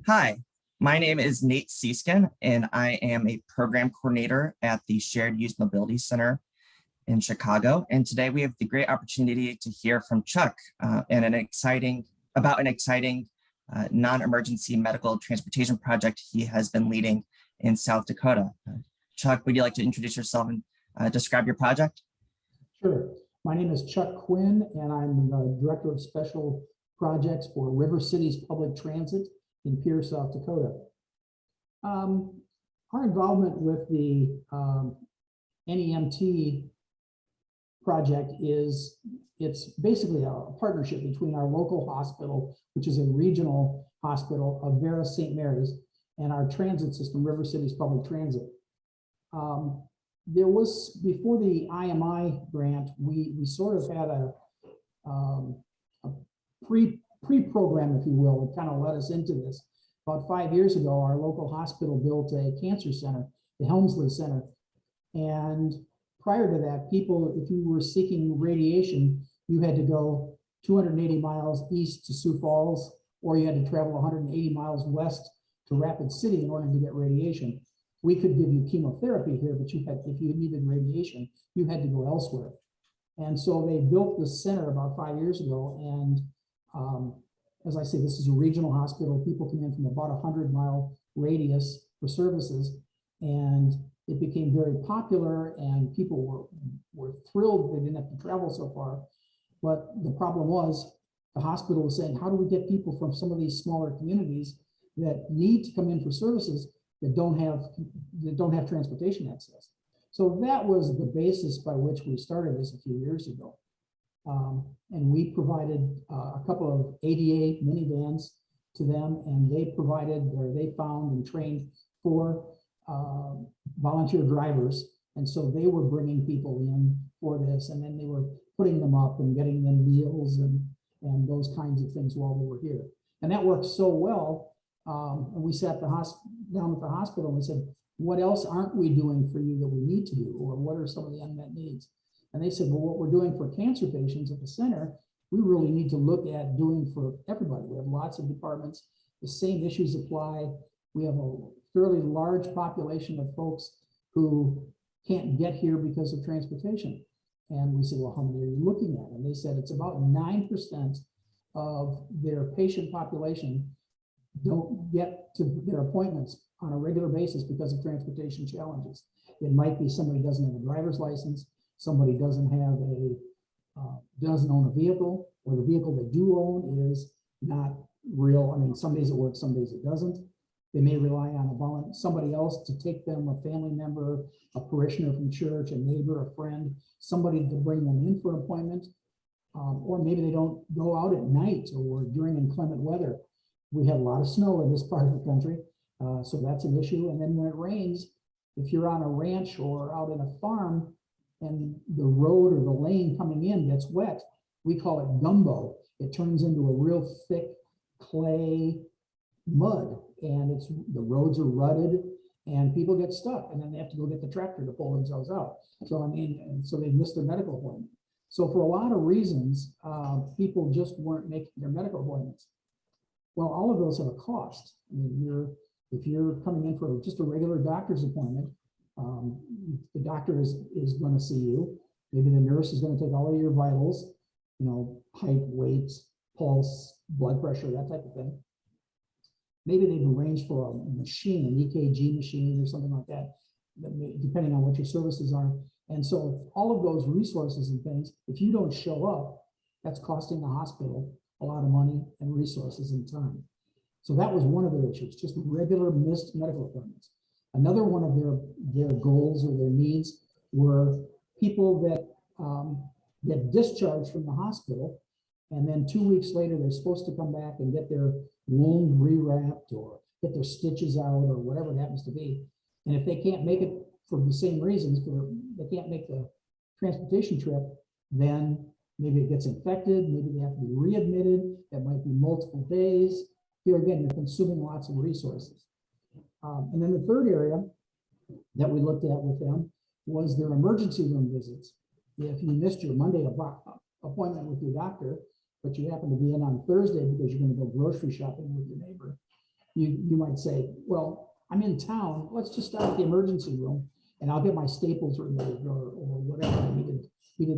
Hi, my name is Nate Seeskin, and I am a program coordinator at the Shared Use Mobility Center in Chicago. And today we have the great opportunity to hear from Chuck and an exciting non-emergency medical transportation project he has been leading in South Dakota. Chuck, would you like to introduce yourself and describe your project? Sure. My name is Chuck Quinn, and I'm the Director of Special Projects for River Cities Public Transit in Pierre, South Dakota. Our involvement with the NEMT project it's basically a partnership between our local hospital, which is a regional hospital of Vera St. Mary's, and our transit system, River Cities Public Transit. There was, before the IMI grant, we sort of had a pre-program, if you will, that kind of led us into this. About 5 years ago, our local hospital built a cancer center, the Helmsley Center. And prior to that, people, if you were seeking radiation, you had to go 280 miles east to Sioux Falls, or you had to travel 180 miles west to Rapid City in order to get radiation. We could give you chemotherapy here, but if you needed radiation, you had to go elsewhere. And so they built this center about 5 years ago. And as I say, this is a regional hospital. People come in from about a 100-mile radius for services. And it became very popular, and people were thrilled they didn't have to travel so far. But the problem was the hospital was saying, how do we get people from some of these smaller communities that need to come in for services that don't have transportation access? So that was the basis by which we started this a few years ago. And we provided a couple of ADA minivans to them, and they found and trained 4 volunteer drivers. And so they were bringing people in for this, and then they were putting them up and getting them meals and those kinds of things while they were here. And that worked so well. And we sat down at the hospital and we said, what else aren't we doing for you that we need to do? Or what are some of the unmet needs? And they said, well, what we're doing for cancer patients at the center, we really need to look at doing for everybody. We have lots of departments. The same issues apply. We have a fairly large population of folks who can't get here because of transportation. And we said, well, how many are you looking at? And they said it's about 9% of their patient population don't get to their appointments on a regular basis because of transportation challenges. It might be somebody doesn't have a driver's license, somebody doesn't own a vehicle, or the vehicle they do own is not real. I mean, some days it works, some days it doesn't. They may rely on somebody else to take them, a family member, a parishioner from church, a neighbor, a friend, somebody to bring them in for an appointment. Or maybe they don't go out at night or during inclement weather. We have a lot of snow in this part of the country, so that's an issue. And then when it rains, if you're on a ranch or out in a farm and the road or the lane coming in gets wet, we call it gumbo. It turns into a real thick clay mud, and the roads are rutted and people get stuck, and then they have to go get the tractor to pull themselves out. So, I mean, and so they miss their medical appointment. So for a lot of reasons, people just weren't making their medical appointments. Well, all of those have a cost. I mean, if you're coming in for just a regular doctor's appointment, the doctor is going to see you. Maybe the nurse is going to take all of your vitals, height, weight, pulse, blood pressure, that type of thing. Maybe they've arranged for a machine, an EKG machine or something like that, depending on what your services are. And so all of those resources and things, if you don't show up, that's costing the hospital a lot of money and resources and time. So that was one of their issues, just regular missed medical appointments. Another one of their goals or their needs were people that get discharged from the hospital, and then 2 weeks later, they're supposed to come back and get their wound rewrapped or get their stitches out or whatever it happens to be. And if they can't make it for the same reasons, they can't make the transportation trip, then maybe it gets infected, maybe they have to be readmitted. That might be multiple days. Here again, you're consuming lots of resources. And then the third area that we looked at with them was their emergency room visits. If you missed your Monday appointment with your doctor, but you happen to be in on Thursday because you're going to go grocery shopping with your neighbor, you might say, well, I'm in town, let's just start at the emergency room and I'll get my staples removed or whatever I needed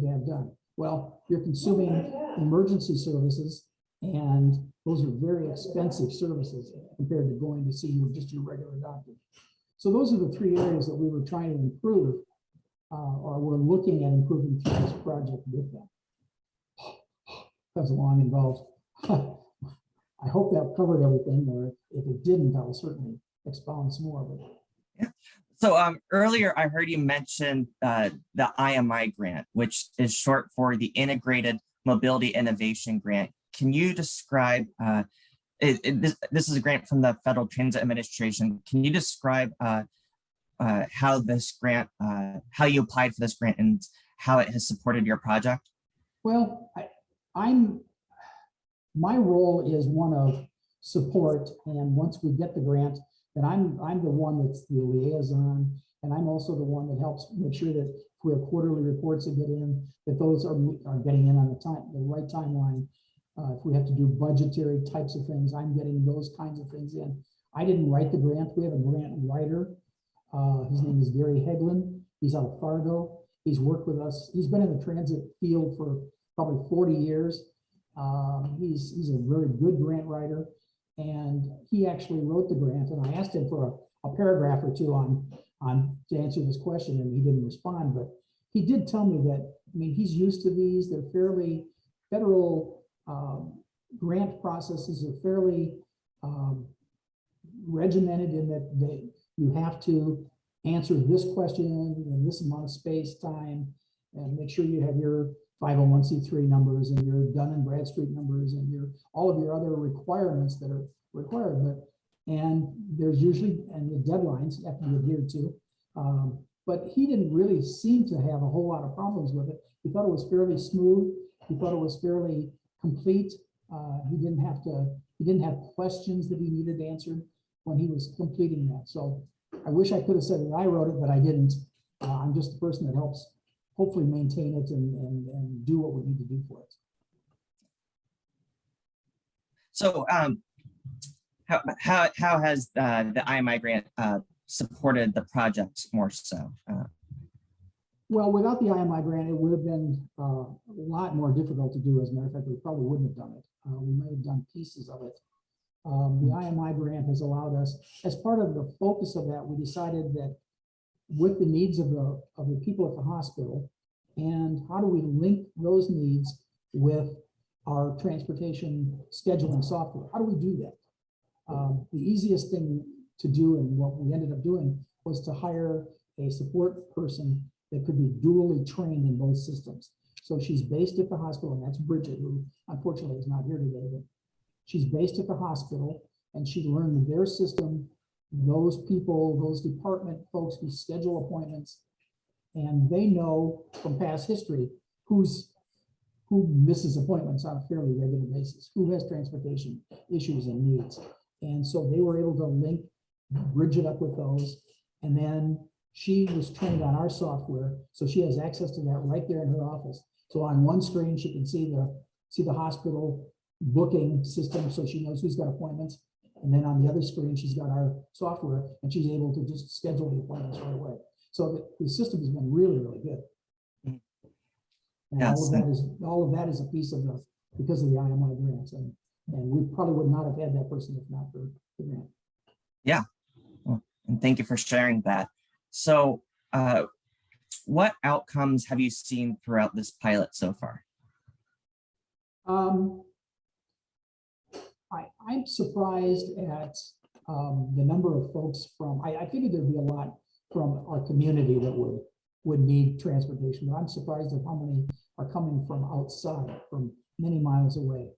to have done. Well, you're consuming emergency services, and those are very expensive services compared to going to see your regular doctor. So those are the three areas that we were trying to improve, or we're looking at improving through this project with them. That's long involved. I hope that covered everything, or if it didn't, I will certainly expound some more. But yeah. So earlier I heard you mention the IMI grant, which is short for the Integrated Mobility Innovation Grant. Can you describe, this is a grant from the Federal Transit Administration. Can you describe how this grant, how you applied for this grant and how it has supported your project? Well, my role is one of support, and once we get the grant, then I'm the one that's the liaison, and I'm also the one that helps make sure that if we have quarterly reports that get in, that those are getting in on the right timeline. If we have to do budgetary types of things, I'm getting those kinds of things in. I didn't write the grant. We have a grant writer. His name is Gary Hegland. He's out of Fargo. He's worked with us. He's been in the transit field for probably 40 years. He's a very good grant writer, and he actually wrote the grant. And I asked him for a paragraph or two on to answer this question, and he didn't respond. But he did tell me that, I mean, he's used to these. They're fairly federal grant processes are fairly regimented in that you have to answer this question in this amount of space, time, and make sure you have your 501c3 numbers and your Dun and Bradstreet numbers and all of your other requirements that are required. And there's usually, and the deadlines have to be adhered to. But he didn't really seem to have a whole lot of problems with it. He thought it was fairly smooth. He thought it was fairly complete. He didn't have questions that he needed answered when he was completing that. So I wish I could have said that I wrote it, but I didn't. I'm just the person that helps hopefully maintain it and do what we need to do for it. So how has the IMI grant supported the project more so? Well, without the IMI grant, it would have been a lot more difficult to do. As a matter of fact, we probably wouldn't have done it. We might have done pieces of it. The IMI grant has allowed us, as part of the focus of that, we decided that with the needs of the people at the hospital, and how do we link those needs with our transportation scheduling software? How do we do that? The easiest thing to do, and what we ended up doing, was to hire a support person that could be dually trained in both systems. So she's based at the hospital, and that's Bridget, who unfortunately is not here today, but she's based at the hospital, and she learned their system, those people, those department folks who schedule appointments, and they know from past history who misses appointments on a fairly regular basis, who has transportation issues and needs. And so they were able to link Bridget up with those, and then she was trained on our software, so she has access to that right there in her office. So on one screen, she can see the hospital booking system, so she knows who's got appointments. And then on the other screen, she's got our software, and she's able to just schedule the appointments right away. So the system has been really, really good. And yes. all of that is a piece of because of the IMI grants, and we probably would not have had that person if not for the grant. Yeah, well, and thank you for sharing that. So what outcomes have you seen throughout this pilot so far? I'm surprised at the number of folks from, I figured there'd be a lot from our community that would need transportation, but I'm surprised at how many are coming from outside, from many miles away.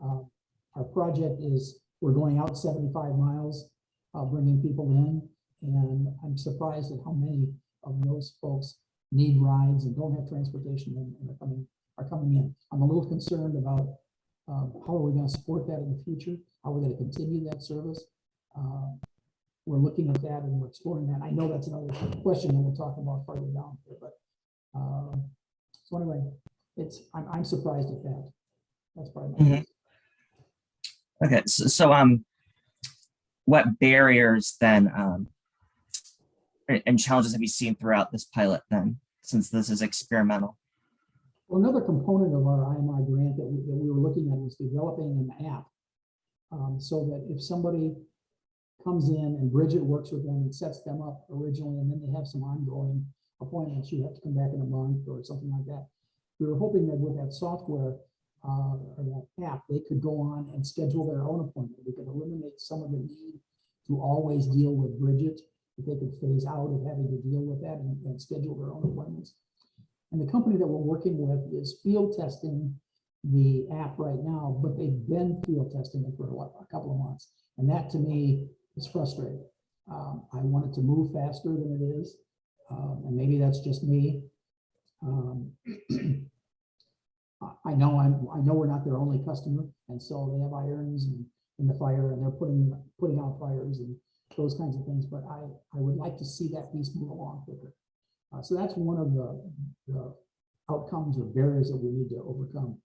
Our project is, we're going out 75 miles, bringing people in, and I'm surprised at how many of those folks need rides and don't have transportation and are coming in. I'm a little concerned about how are we going to support that in the future? How are we going to continue that service? We're looking at that and we're exploring that. I know that's another question that we'll talk about farther down here, but so anyway, I'm surprised at that. That's probably my Okay, so what barriers then and challenges have you seen throughout this pilot then, since this is experimental? Well, another component of our IMI grant that we were looking at was developing an app so that if somebody comes in and Bridget works with them and sets them up originally, and then they have some ongoing appointments, you have to come back in a month or something like that. We were hoping that with that software or that app, they could go on and schedule their own appointment. We could eliminate some of the need to always deal with Bridget, that they could phase out of having to deal with that and schedule their own appointments. And the company that we're working with is field testing the app right now, but they've been field testing it for a couple of months. And that to me is frustrating. I want it to move faster than it is. And maybe that's just me. I know we're not their only customer, and so they have irons in the fire, and they're putting out fires and those kinds of things. But I would like to see that piece move along quicker. So that's one of the outcomes or barriers that we need to overcome.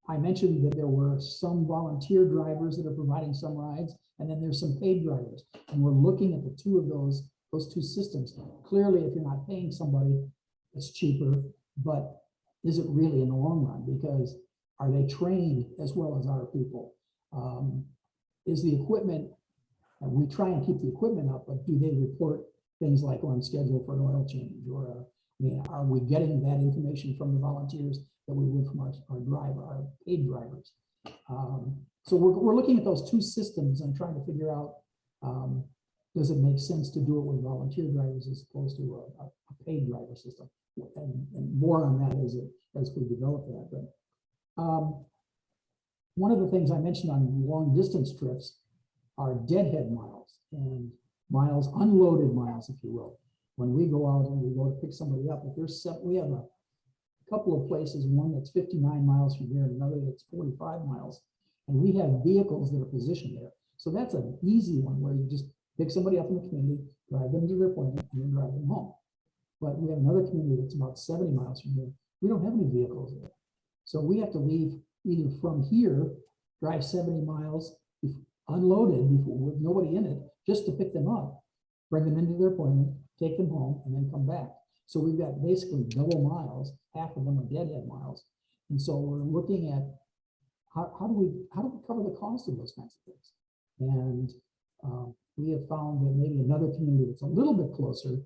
I mentioned that there were some volunteer drivers that are providing some rides, and then there's some paid drivers. And we're looking at the two of those two systems. Clearly, if you're not paying somebody, it's cheaper, but is it really in the long run? Because are they trained as well as our people? Is the equipment, and we try and keep the equipment up, but do they report things like on schedule for an oil change? Or are we getting that information from the volunteers that we would from our paid drivers? So we're looking at those two systems and trying to figure out, does it make sense to do it with volunteer drivers as opposed to a paid driver system? And more on that as we develop that. But one of the things I mentioned on long distance trips are deadhead miles and miles, unloaded miles, if you will. When we go out and we go to pick somebody up, if there's we have a couple of places, one that's 59 miles from here and another that's 45 miles, and we have vehicles that are positioned there. So that's an easy one where you just pick somebody up in the community, drive them to their appointment, and then drive them home. But we have another community that's about 70 miles from here. We don't have any vehicles there. So we have to leave either from here, drive 70 miles, unloaded with nobody in it, just to pick them up, bring them into their appointment, take them home, and then come back. So we've got basically double miles, half of them are deadhead miles. And so we're looking at how do we cover the cost of those kinds of things? And we have found that maybe another community that's a little bit closer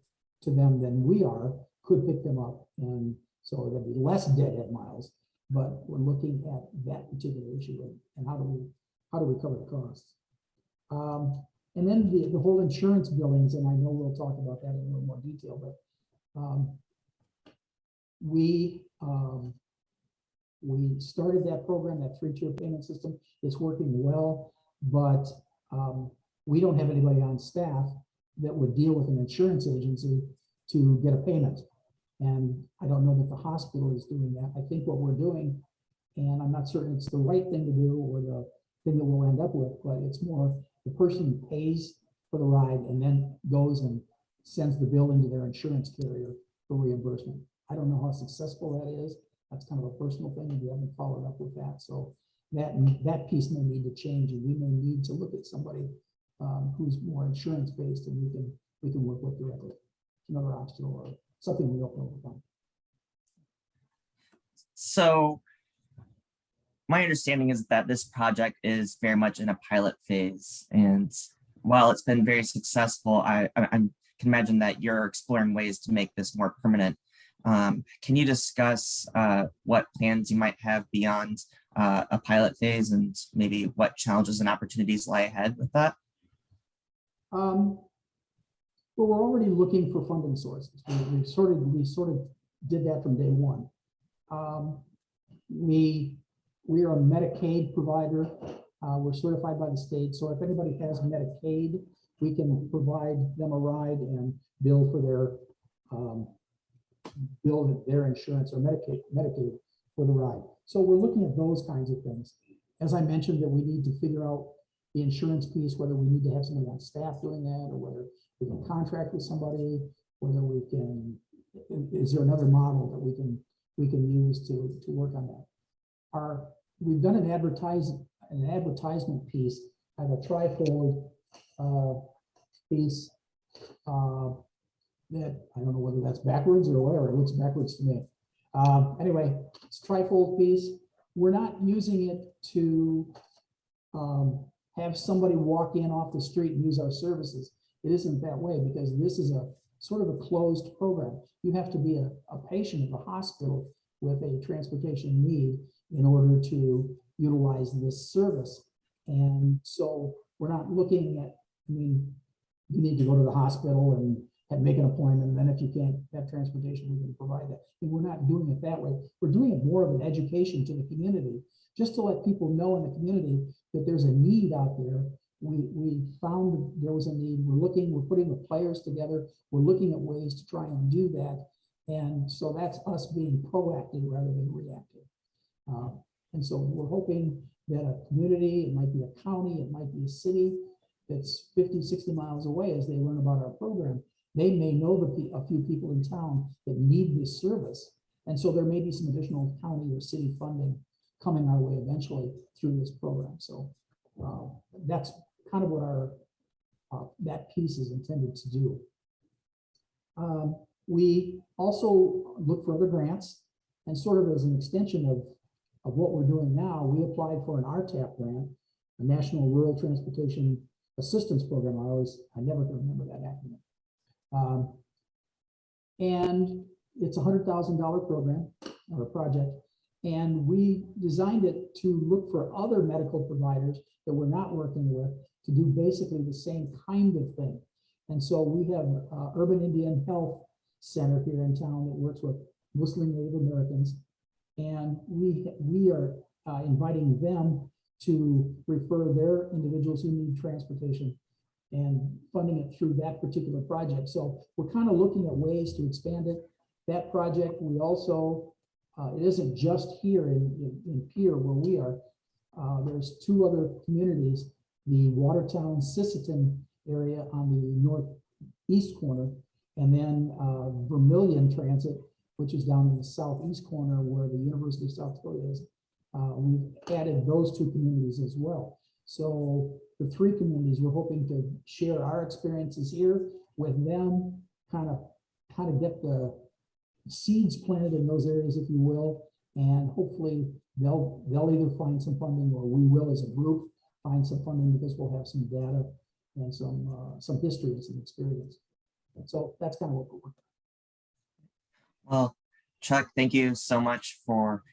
to them than we are could pick them up, and so there'll be less deadhead miles. But we're looking at that particular issue and how do we cover the costs? And then the whole insurance billings, and I know we'll talk about that in a little more detail, but we started that program, that 3-tier payment system. It's working well, but we don't have anybody on staff that would deal with an insurance agency to get a payment. And I don't know that the hospital is doing that. I think what we're doing, and I'm not certain it's the right thing to do or the thing that we'll end up with, but it's more the person pays for the ride and then goes and sends the bill into their insurance carrier for reimbursement. I don't know how successful that is. That's kind of a personal thing, and we haven't followed up with that. So that piece may need to change, and we may need to look at somebody who's more insurance based, and we can work with directly. Another obstacle or something we don't overcome. So my understanding is that this project is very much in a pilot phase, and while it's been very successful, I can imagine that you're exploring ways to make this more permanent. Can you discuss what plans you might have beyond a pilot phase, and maybe what challenges and opportunities lie ahead with that? Well, we're already looking for funding sources. We sort of did that from day one. We are a Medicaid provider. We're certified by the state. So if anybody has Medicaid, we can provide them a ride and bill for their insurance or Medicaid for the ride. So we're looking at those kinds of things. As I mentioned, that we need to figure out the insurance piece, whether we need to have somebody on staff doing that, or whether we can contract with somebody, whether we can, is there another model that we can use to work on that? We've done an advertisement piece have a trifold piece that I don't know whether that's backwards or whatever. It looks backwards to me. Anyway, it's a trifold piece. We're not using it to have somebody walk in off the street and use our services. It isn't that way because this is a sort of a closed program. You have to be a patient at the hospital with a transportation need in order to utilize this service. And so we're not looking at, I mean, you need to go to the hospital and make an appointment. And then if you can't have transportation, we can provide that. And we're not doing it that way. We're doing it more of an education to the community, just to let people know in the community that there's a need out there. We found that there was a need. We're putting the players together. We're looking at ways to try and do that. And so that's us being proactive rather than reactive. And so we're hoping that a community, it might be a county, it might be a city that's 50, 60 miles away, as they learn about our program, they may know a few people in town that need this service. And so there may be some additional county or city funding coming our way eventually through this program. So that's kind of what our that piece is intended to do. We also look for other grants, and sort of as an extension of what we're doing now, we applied for an RTAP grant, a National Rural Transportation Assistance Program. I never can remember that acronym. And it's a $100,000 program or a project. And we designed it to look for other medical providers that we're not working with to do basically the same kind of thing. And so we have Urban Indian Health Center here in town that works with Muslim Native Americans. And we are inviting them to refer their individuals who need transportation and funding it through that particular project. So we're kind of looking at ways to expand it. That project, we also, it isn't just here in Pierre where we are. There's two other communities, the Watertown, Seeskin area on the northeast corner, and then Vermilion Transit, which is down in the southeast corner where the University of South Dakota is. We've added those two communities as well. So the three communities, we're hoping to share our experiences here with them, kind of get the seeds planted in those areas, if you will, and hopefully they'll either find some funding, or we will as a group find some funding, because we'll have some data and some history and some experience. And so that's kind of what we're working on. Well, Chuck, thank you so much for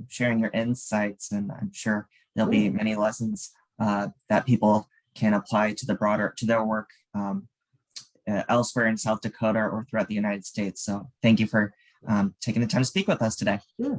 sharing your insights, and I'm sure there'll be many lessons that people can apply to their work elsewhere in South Dakota or throughout the United States. So thank you for taking the time to speak with us today. Sure.